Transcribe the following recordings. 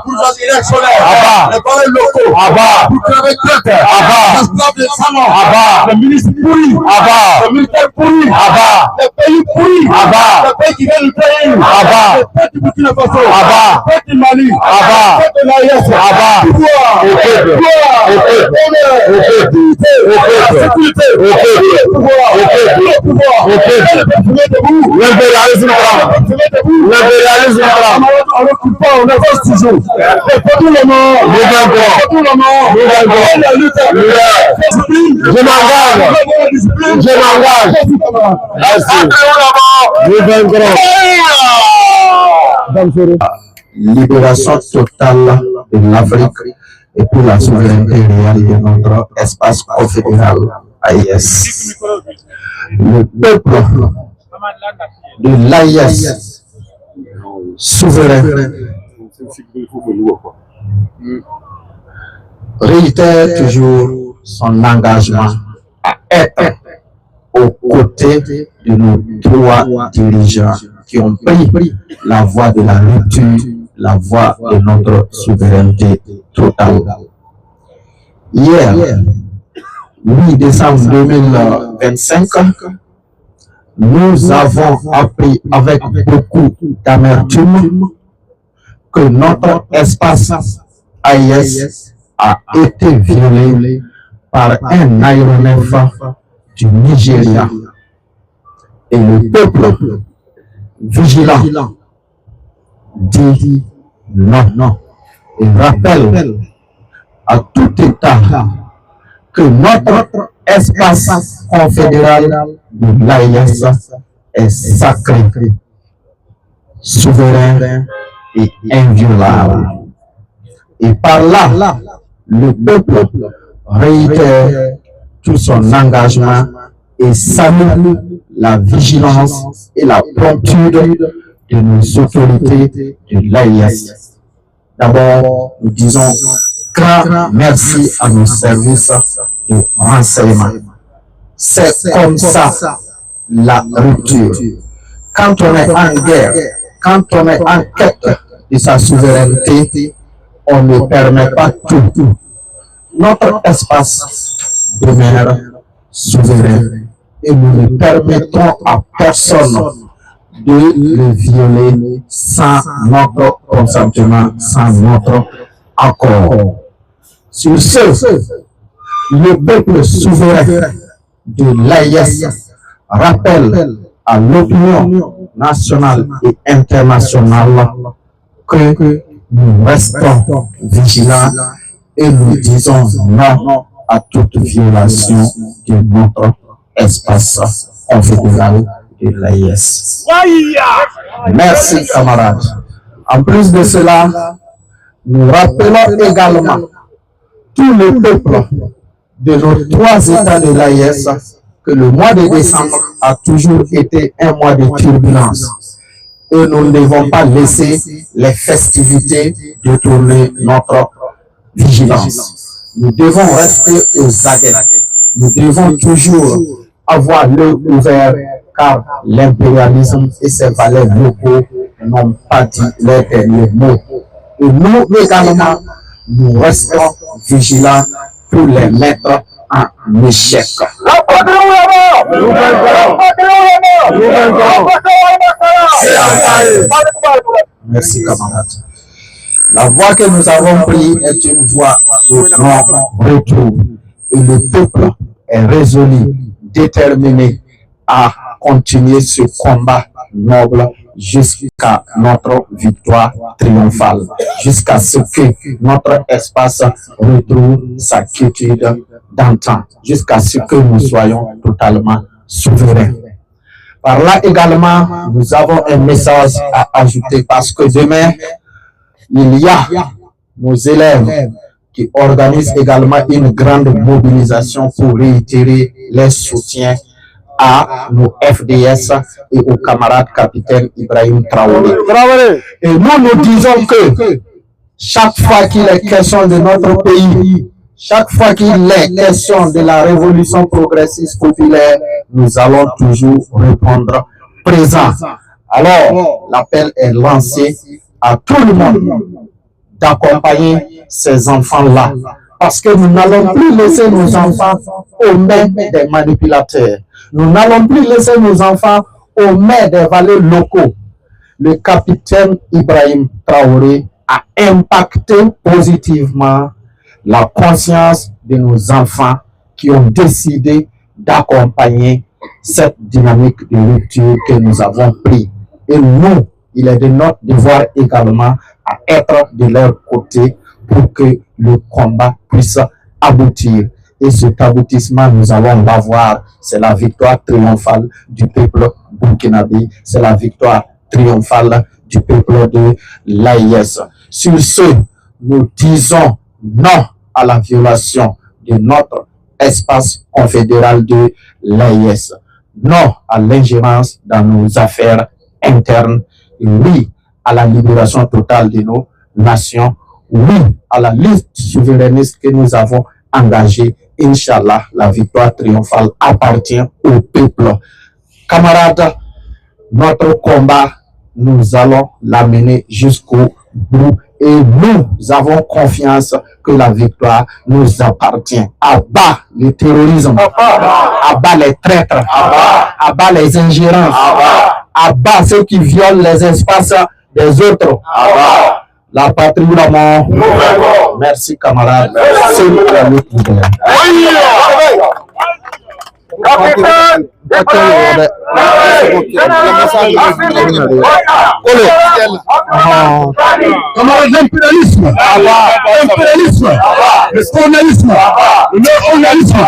pour les électionnaires, les collègues locaux, pour crever tête, l'esclave des salons, le ministre pourri, le militaire pourri, le pays pourri, le pays qui vient du pays, le pays du Burkina Faso, le pays du Mali, le pays de l'AIS, pouvoir, la sécurité, le pouvoir, l'impérialisme, on recule pas, on avance toujours. Tout le monde, la lutte, je m'engage. Libération totale de l'Afrique et pour la souveraineté réelle de notre espace confédéral AIS. Le peuple de l'AIS souverain réitère toujours son engagement à être aux côtés de nos trois dirigeants qui ont pris la voie de la rupture, la voie de notre souveraineté totale. Hier, 8 décembre 2025, nous avons appris avec beaucoup d'amertume que notre espace AIS a été violé par un aéronef du Nigeria. Et le peuple vigilant dit non et rappelle à tout État que notre espace confédéral de l'AIS est sacré, souverain et inviolable. Et par là, le peuple réitère tout son engagement et salue la vigilance et la promptitude de nos autorités de l'AIS. D'abord, nous disons grand merci à nos services de renseignement. C'est comme ça la rupture. Quand on est en guerre, quand on est en quête de sa souveraineté, on ne permet pas tout. Notre espace demeure souverain et nous ne permettons à personne de le violer sans notre consentement, sans notre accord. Sur ce, le peuple souverain de l'AIS rappelle à l'opinion nationale et internationale que nous restons vigilants et nous disons non à toute violation de notre espace confédéral de l'AIS. Merci camarades. En plus de cela, nous rappelons également tout le peuple de nos trois États de l'AIS que le mois de décembre a toujours été un mois de turbulence et nous ne devons pas laisser les festivités détourner notre vigilance. Nous devons rester aux aguets. Nous devons toujours avoir l'œil ouvert car l'impérialisme et ses valeurs locaux n'ont pas dit leur dernier mot. Et nous également, nous restons vigilants pour les mettre en échec. Merci camarades. La voie que nous avons prise est une voie de non-retour. Et le peuple est résolu, déterminé à continuer ce combat noble jusqu'à notre victoire triomphale, jusqu'à ce que notre espace retrouve sa quiétude d'antan, jusqu'à ce que nous soyons totalement souverains. Par là également, nous avons un message à ajouter parce que demain, il y a nos élèves qui organisent également une grande mobilisation pour réitérer les soutiens à nos FDS et aux camarades capitaine Ibrahim Traoré. Et nous disons que chaque fois qu'il est question de notre pays, chaque fois qu'il est question de la révolution progressiste populaire, nous allons toujours répondre présent. Alors, l'appel est lancé à tout le monde d'accompagner ces enfants-là. Parce que nous n'allons plus laisser nos enfants aux mains des manipulateurs. Nous n'allons plus laisser nos enfants aux mains des valets locaux. Le capitaine Ibrahim Traoré a impacté positivement la conscience de nos enfants qui ont décidé d'accompagner cette dynamique de rupture que nous avons prise. Et nous, il est de notre devoir également à être de leur côté pour que le combat puisse aboutir. Et cet aboutissement, nous allons l'avoir. C'est la victoire triomphale du peuple burkinabé. C'est la victoire triomphale du peuple de l'AIS. Sur ce, nous disons non à la violation de notre espace confédéral de l'AIS. Non à l'ingérence dans nos affaires internes. Et oui à la libération totale de nos nations. Oui à la liste souverainiste que nous avons engagée. Inch'Allah, la victoire triomphale appartient au peuple. Camarades, notre combat, nous allons l'amener jusqu'au bout et nous avons confiance que la victoire nous appartient. À bas le terrorisme, à bas les traîtres, à bas les ingérents, à bas ceux qui violent les espaces des autres. La patrie ou la mort. Merci camarades. C'est le pouvoir. L'impérialisme, le colonialisme, le néo-colonialisme,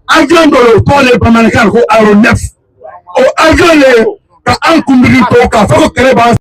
avion de l'automne, les Bamanakan, au avion, le ka an kumbiri to ka fɔ ko kɛlɛ b'an